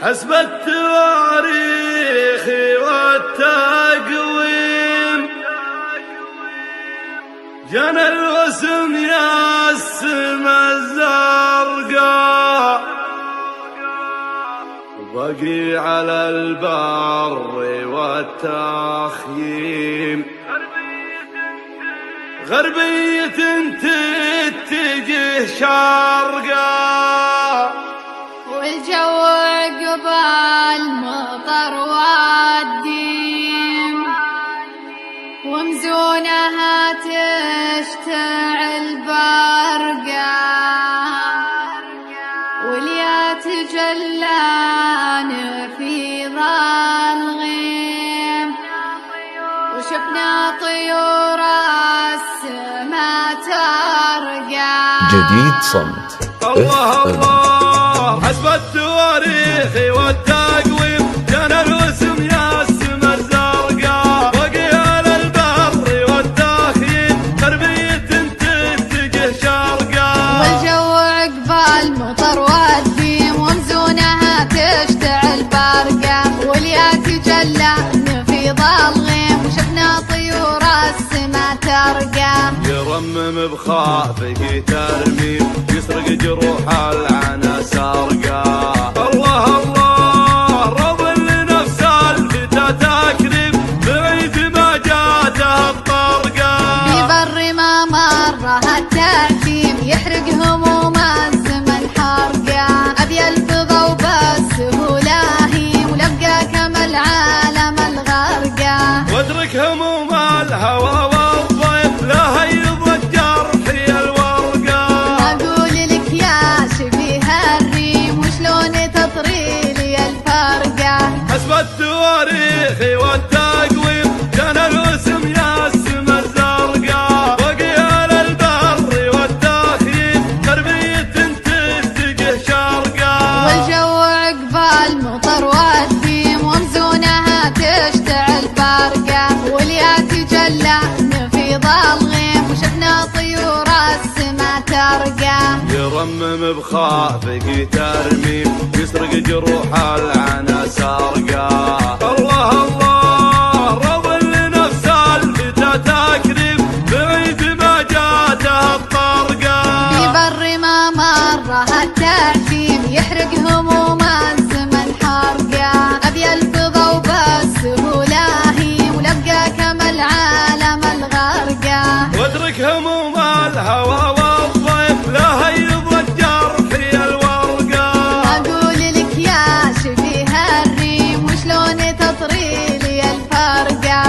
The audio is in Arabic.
حسب التواريخ والتقويم جنى الوسم يا السما الزرقاء وبقي على البر والتخييم غربية تتجه شرقا والجو قبال مطر والديم ومزونها تشتعل برقا واليا تجلان في ظل غيم وشفنا طيور السما ترقى. جديد صمت. الله الله حسب التواريخ والتقويم جنى الوسم يا السما الزرقاء بقي على البر والتخييم غربية تتجه شرقا والجو عقبال مطر والديم ومزونها تشتعل برقا واليا تجلان في ظل غيم وشفنا طيور السما ترقى. يرمم بخافه ترميم يسرق جروح العنا سرقا. الله الله رب لنفس الفتى تكريم بعيد ما جاته الطرقا في بر ما مرها التعتيم يحرق هموم الزمن حرقا ابي الفضا وبالسهوله هيم ولبقى كما العالم الغرقا وادرك هموم الهوى والضيف لا هيض الجرح يا الورقا. اقول لك يا شبيه الريم وشلون تطري لي الفرقه حسب التواريخ والتقويم جنى الوسم يا السما الزرقاء بقي على البر والتخييم غربية تتجه شرقا والجو عقبال مطر والديم ومزونها تشتعل برقا واليا تجلان في ظل غيم وشفنا طيور السما ترقى. يرمم بخافق ترميم يسرق جروح العنا سرقا. الله الله رب لنفس الفتى تكريم بعيد ما جاته الطرقا في بر ما مرها التعتيم يحرق هموم الزمن حرقا ابي الفضا وبالسهوله هيم ولبقى كما العالم الغرقا وادرك هموم الهوى والضيف لا هيض الجرح يا الورقا. اقول لك يا شبيه الريم وشلون تطري لي الفرقه